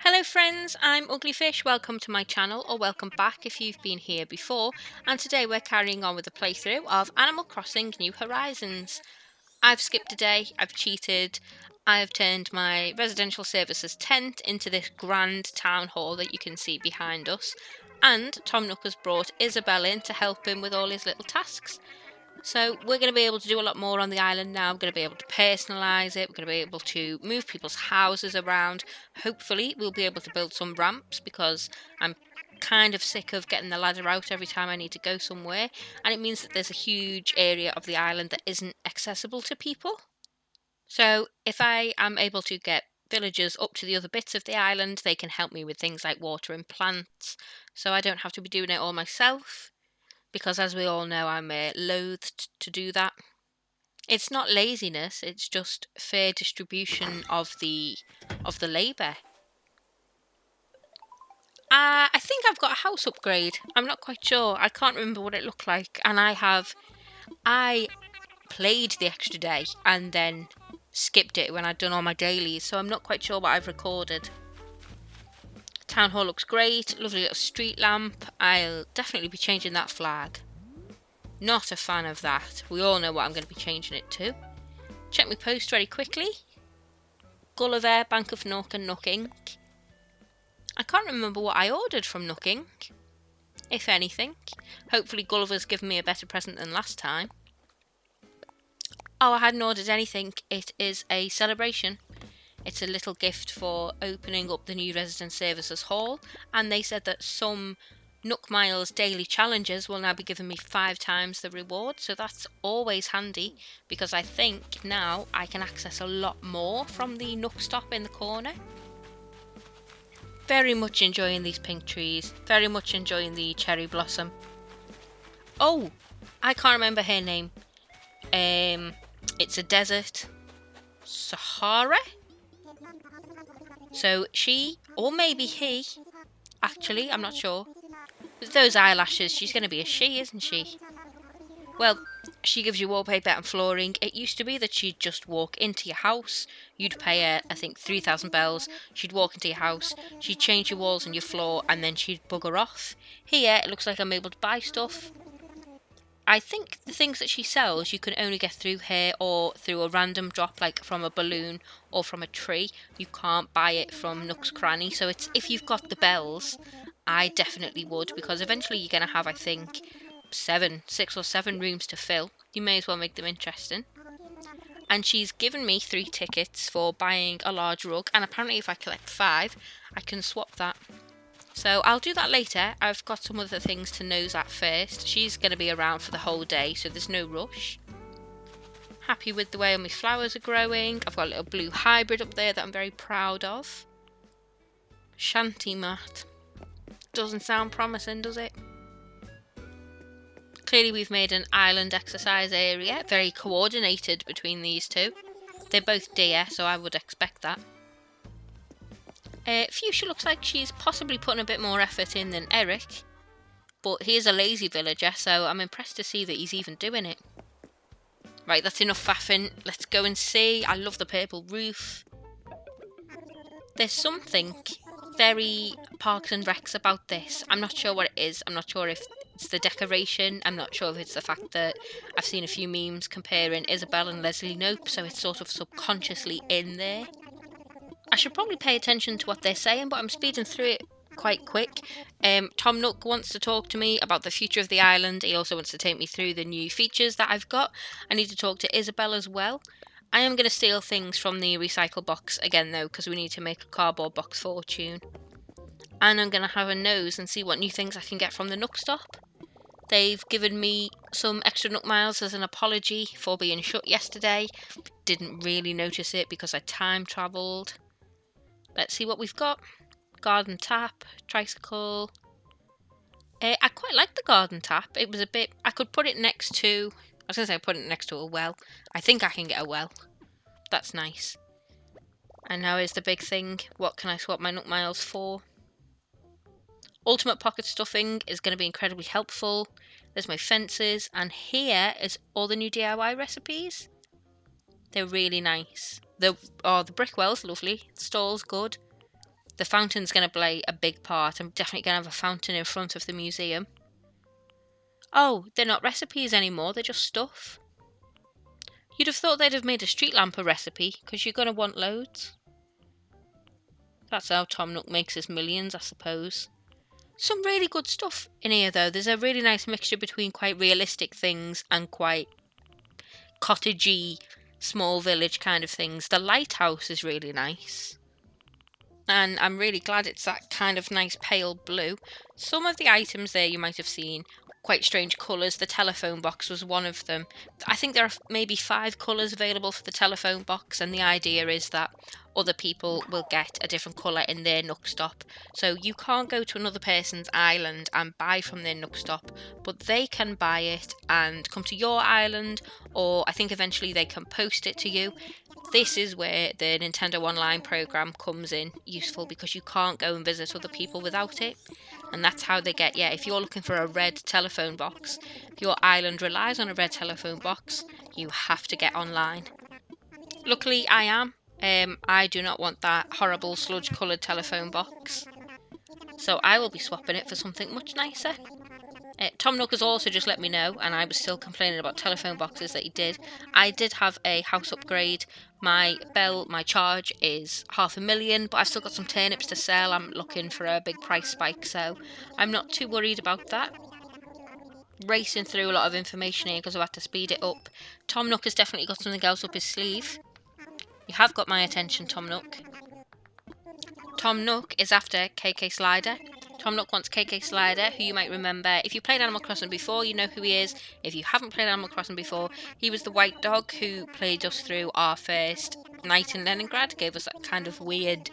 Hello friends, I'm Uglyfish. Welcome to my channel, or welcome back if you've been here before, and today we're carrying on with a playthrough of Animal Crossing New Horizons. I've skipped a day, I've cheated, I've turned my residential services tent into this grand town hall that you can see behind us, and Tom Nook has brought Isabelle in to help him with all his little tasks. So we're going to be able to do a lot more on the island now. We're going to be able to personalise it. We're going to be able to move people's houses around. Hopefully we'll be able to build some ramps because I'm kind of sick of getting the ladder out every time I need to go somewhere. And it means that there's a huge area of the island that isn't accessible to people. So if I am able to get villagers up to the other bits of the island, they can help me with things like water and plants. So I don't have to be doing it all myself because, as we all know, I'm loathed to do that. It's not laziness; it's just fair distribution of the labour. I think I've got a house upgrade. I'm not quite sure. I can't remember what it looked like, and I played the extra day and then skipped it when I'd done all my dailies, so I'm not quite sure what I've recorded. Town hall looks great. Lovely little street lamp. I'll definitely be changing that flag. Not a fan of that. We all know what I'm going to be changing it to. Check my post very quickly. Gulliver, Bank of Nook and Nooking. I can't remember what I ordered from Nooking, if anything. Hopefully Gulliver's given me a better present than last time. Oh, I hadn't ordered anything. It is a celebration. It's a little gift for opening up the new resident services hall, and they said that some Nook Miles daily challenges will now be giving me 5 times the reward, so that's always handy because I think now I can access a lot more from the Nook stop in the corner. Very much enjoying these pink trees, very much enjoying the cherry blossom. Oh, I can't remember her name. It's a desert. Sahara? So she, or maybe he, actually, I'm not sure. With those eyelashes, she's going to be a she, isn't she? Well, she gives you wallpaper and flooring. It used to be that she'd just walk into your house. You'd pay her, I think, 3,000 bells. She'd walk into your house. She'd change your walls and your floor, and then she'd bugger off. Here, it looks like I'm able to buy stuff. I think the things that she sells you can only get through her or through a random drop, like from a balloon or from a tree. You can't buy it from Nook's Cranny, so it's if you've got the bells, I definitely would, because eventually you're going to have, I think, 6 or 7 rooms to fill. You may as well make them interesting. And she's given me 3 tickets for buying a large rug, and apparently if I collect 5, I can swap that. So I'll do that later. I've got some other things to nose at first. She's going to be around for the whole day, so there's no rush. Happy with the way all my flowers are growing. I've got a little blue hybrid up there that I'm very proud of. Shanty mat. Doesn't sound promising, does it? Clearly we've made an island exercise area. Very coordinated between these two. They're both deer, so I would expect that. Fuchsia looks like she's possibly putting a bit more effort in than Eric, but he is a lazy villager, so I'm impressed to see that he's even doing it. Right, that's enough faffing. Let's go and see. I love the purple roof. There's something very Parks and Recs about this. I'm not sure what it is. I'm not sure if it's the decoration. I'm not sure if it's the fact that I've seen a few memes comparing Isabelle and Leslie Knope, so it's sort of subconsciously in there. I should probably pay attention to what they're saying, but I'm speeding through it quite quick. Tom Nook wants to talk to me about the future of the island. He also wants to take me through the new features that I've got. I need to talk to Isabelle as well. I am going to steal things from the recycle box again, though, because we need to make a cardboard box fortune. And I'm going to have a nose and see what new things I can get from the Nook stop. They've given me some extra Nook miles as an apology for being shut yesterday. Didn't really notice it because I time travelled. Let's see what we've got. Garden tap, tricycle. I quite like the garden tap. It was a bit... I could put it next to... I was going to say put it next to a well. I think I can get a well. That's nice. And now is the big thing. What can I swap my Nook miles for? Ultimate pocket stuffing is going to be incredibly helpful. There's my fences. And here is all the new DIY recipes. They're really nice. The brick well's lovely. The stall's good. The fountain's going to play a big part. I'm definitely going to have a fountain in front of the museum. Oh, they're not recipes anymore, they're just stuff. You'd have thought they'd have made a street lamp a recipe, because you're going to want loads. That's how Tom Nook makes his millions, I suppose. Some really good stuff in here, though. There's a really nice mixture between quite realistic things and quite cottagey, small village kind of things. The lighthouse is really nice. And I'm really glad it's that kind of nice pale blue. Some of the items there you might have seen, quite strange colours. The telephone box was one of them. I think there are maybe 5 colours available for the telephone box, and the idea is that other people will get a different colour in their Nook stop. So you can't go to another person's island and buy from their Nook stop, but they can buy it and come to your island, or I think eventually they can post it to you. This is where the Nintendo Online program comes in useful, because you can't go and visit other people without it. And that's how they get, if you're looking for a red telephone box, if your island relies on a red telephone box, you have to get online. Luckily, I am. I do not want that horrible sludge-coloured telephone box. So I will be swapping it for something much nicer. Tom Nook has also just let me know, and I was still complaining about telephone boxes, that he did. I did have a house upgrade. My charge is 500,000, but I've still got some turnips to sell. I'm looking for a big price spike, so I'm not too worried about that. Racing through a lot of information here because I've had to speed it up. Tom Nook has definitely got something else up his sleeve. You have got my attention, Tom Nook. Tom Nook is after KK Slider. Tom Nook wants KK Slider, who you might remember. If you played Animal Crossing before, you know who he is. If you haven't played Animal Crossing before, he was the white dog who played us through our first night in Leningrad, gave us that kind of weird,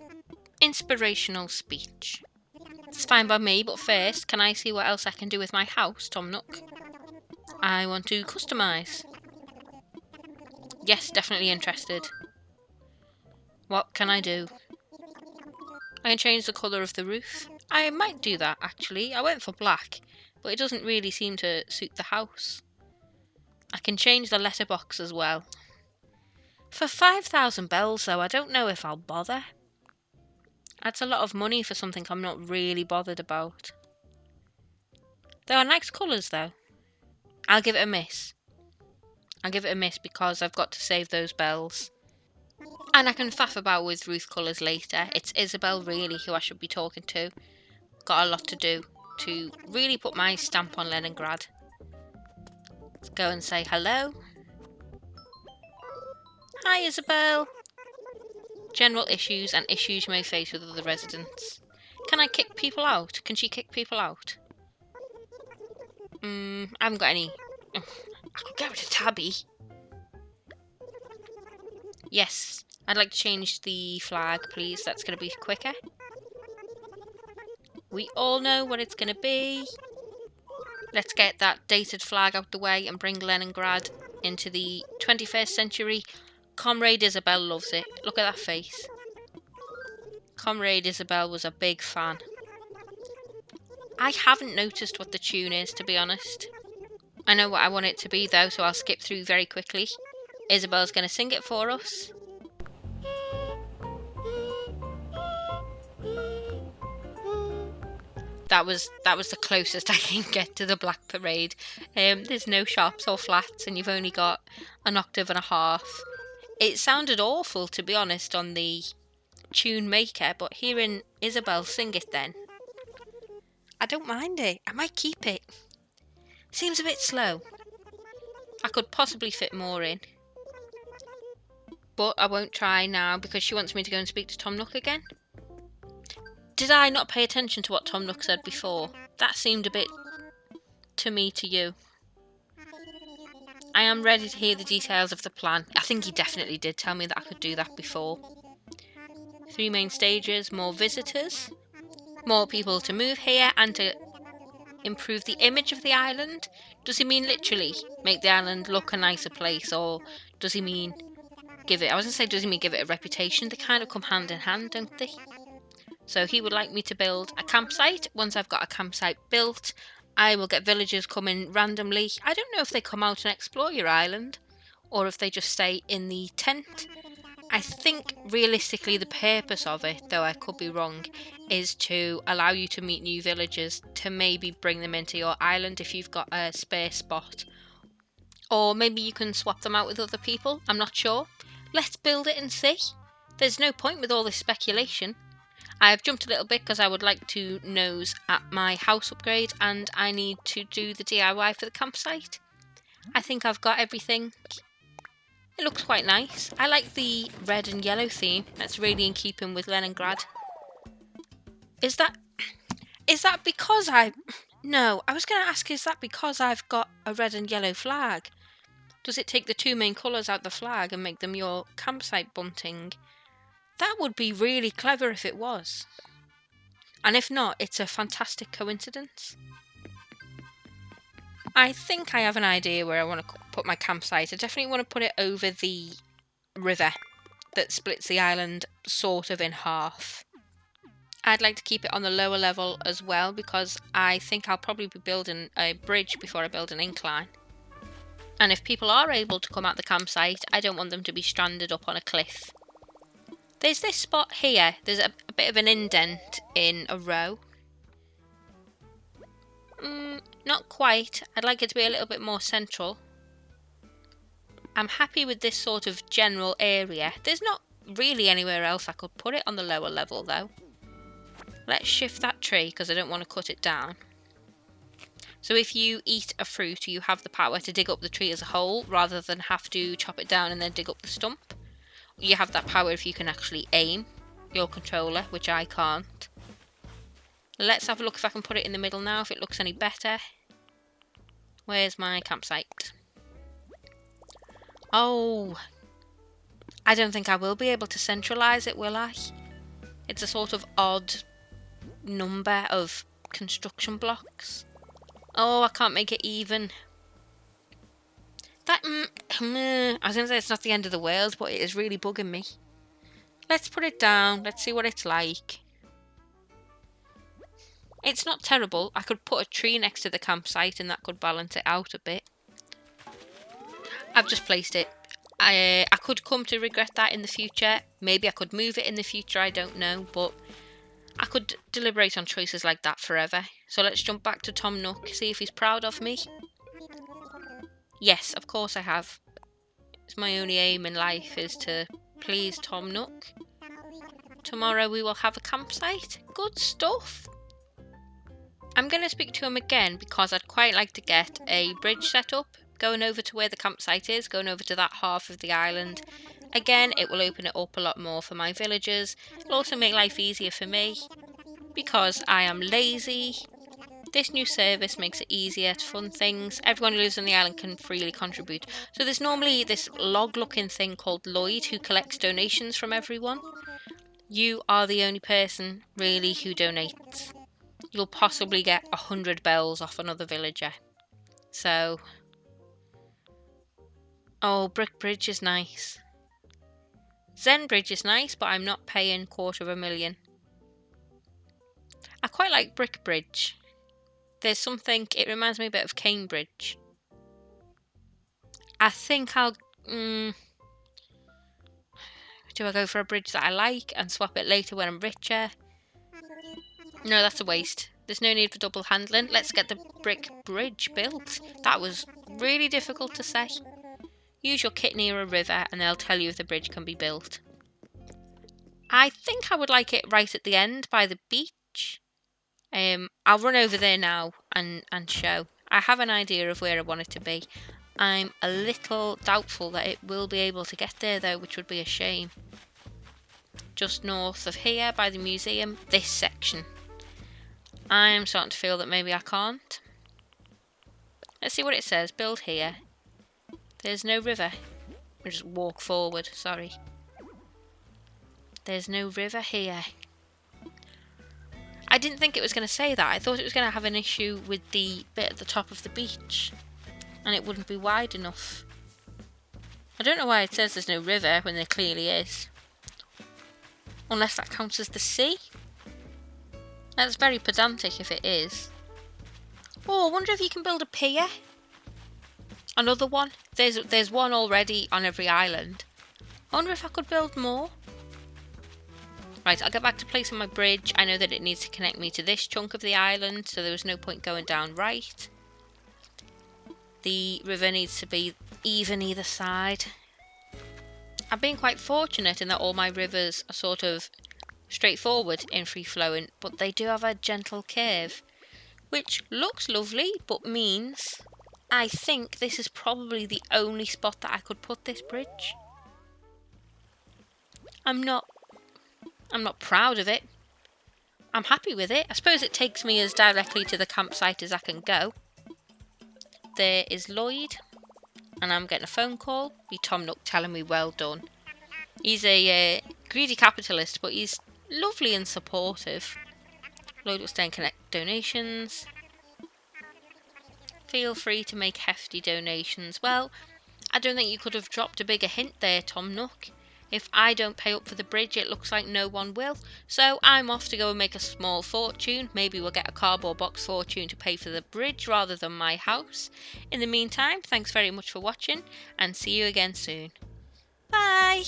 inspirational speech. It's fine by me, but first, can I see what else I can do with my house, Tom Nook? I want to customise. Yes, definitely interested. What can I do? I can change the colour of the roof. I might do that, actually. I went for black, but it doesn't really seem to suit the house. I can change the letterbox as well. For 5,000 bells, though, I don't know if I'll bother. That's a lot of money for something I'm not really bothered about. There are nice colours, though. I'll give it a miss. I'll give it a miss because I've got to save those bells. And I can faff about with roof colours later. It's Isabel, really, who I should be talking to. Got a lot to do to really put my stamp on Leningrad. Let's go and say hello. Hi, Isabel. General issues and issues you may face with other residents. Can I kick people out? Can she kick people out? I haven't got any. I could get rid of Tabby. Yes, I'd like to change the flag, please. That's going to be quicker. We all know what it's going to be. Let's get that dated flag out the way and bring Leningrad into the 21st century. Comrade Isabel loves it. Look at that face. Comrade Isabel was a big fan. I haven't noticed what the tune is, to be honest. I know what I want it to be, though, so I'll skip through very quickly. Isabel's going to sing it for us. That was the closest I can get to the Black Parade. There's no sharps or flats, and you've only got an octave and a half. It sounded awful, to be honest, on the tune maker, but hearing Isabel sing it then, I don't mind it. I might keep it. Seems a bit slow. I could possibly fit more in. But I won't try now because she wants me to go and speak to Tom Nook again. Did I not pay attention to what Tom Nook said before? That seemed a bit to me to you. I am ready to hear the details of the plan. I think he definitely did tell me that I could do that before. 3 main stages, more visitors, more people to move here and to improve the image of the island. Does he mean literally make the island look a nicer place, or does he mean give it, I was going to say, does he mean give it a reputation? They kind of come hand in hand, don't they? So he would like me to build a campsite. Once I've got a campsite built, I will get villagers coming randomly. I don't know if they come out and explore your island, or if they just stay in the tent. I think realistically the purpose of it, though I could be wrong, is to allow you to meet new villagers, to maybe bring them into your island if you've got a spare spot. Or maybe you can swap them out with other people, I'm not sure. Let's build it and see. There's no point with all this speculation. I have jumped a little bit because I would like to nose at my house upgrade and I need to do the DIY for the campsite. I think I've got everything. It looks quite nice. I like the red and yellow theme. That's really in keeping with Leningrad. Is that because No, I was going to ask, is that because I've got a red and yellow flag? Does it take the two main colours out the flag and make them your campsite bunting? That would be really clever if it was. And if not, it's a fantastic coincidence. I think I have an idea where I want to put my campsite. I definitely want to put it over the river that splits the island sort of in half. I'd like to keep it on the lower level as well because I think I'll probably be building a bridge before I build an incline. And if people are able to come at the campsite, I don't want them to be stranded up on a cliff. There's this spot here. There's a bit of an indent in a row. Not quite. I'd like it to be a little bit more central. I'm happy with this sort of general area. There's not really anywhere else I could put it on the lower level though. Let's shift that tree because I don't want to cut it down. So if you eat a fruit, you have the power to dig up the tree as a whole rather than have to chop it down and then dig up the stump. You have that power if you can actually aim your controller, which I can't. Let's have a look if I can put it in the middle now, if it looks any better. Where's my campsite? Oh, I don't think I will be able to centralise it, will I? It's a sort of odd number of construction blocks. Oh, I can't make it even. That, I was going to say it's not the end of the world, but it is really bugging me. Let's put it down. Let's see what it's like. It's not terrible. I could put a tree next to the campsite and that could balance it out a bit. I've just placed it. I could come to regret that in the future. Maybe I could move it in the future, I don't know. But I could deliberate on choices like that forever. So let's jump back to Tom Nook, see if he's proud of me. Yes, of course I have. It's my only aim in life is to please Tom Nook. Tomorrow we will have a campsite. Good stuff. I'm going to speak to him again because I'd quite like to get a bridge set up, going over to where the campsite is, going over to that half of the island. Again, it will open it up a lot more for my villagers. It'll also make life easier for me because I am lazy. This new service makes it easier to fund things. Everyone who lives on the island can freely contribute. So there's normally this log-looking thing called Lloyd who collects donations from everyone. You are the only person really who donates. You'll possibly get 100 bells off another villager. So, oh, Brick Bridge is nice. Zen Bridge is nice, but I'm not paying $250,000. I quite like Brick Bridge. There's something, it reminds me a bit of Cambridge. I think I'll, do I go for a bridge that I like and swap it later when I'm richer? No, that's a waste. There's no need for double handling. Let's get the brick bridge built. That was really difficult to say. Use your kit near a river and they'll tell you if the bridge can be built. I think I would like it right at the end by the beach. I'll run over there now and show. I have an idea of where I want it to be. I'm a little doubtful that it will be able to get there though, which would be a shame. Just north of here by the museum, this section. I am starting to feel that maybe I can't. Let's see what it says. Build here. There's no river. I'll just walk forward, sorry. There's no river here. I didn't think it was going to say that. I thought it was going to have an issue with the bit at the top of the beach. And it wouldn't be wide enough. I don't know why it says there's no river when there clearly is. Unless that counts as the sea. That's very pedantic if it is. Oh, I wonder if you can build a pier. Another one. There's one already on every island. I wonder if I could build more. Right, I'll get back to placing my bridge. I know that it needs to connect me to this chunk of the island, so there was no point going down right. The river needs to be even either side. I've been quite fortunate in that all my rivers are sort of straightforward in free flowing, but they do have a gentle curve, which looks lovely, but means I think this is probably the only spot that I could put this bridge. I'm not proud of it. I'm happy with it. I suppose it takes me as directly to the campsite as I can go. There is Lloyd, and I'm getting a phone call. Be Tom Nook telling me well done. He's a greedy capitalist, but he's lovely and supportive. Lloyd will stay and connect donations. Feel free to make hefty donations. Well, I don't think you could have dropped a bigger hint there, Tom Nook. If I don't pay up for the bridge, it looks like no one will. So I'm off to go and make a small fortune. Maybe we'll get a cardboard box fortune to pay for the bridge rather than my house. In the meantime, thanks very much for watching and see you again soon. Bye!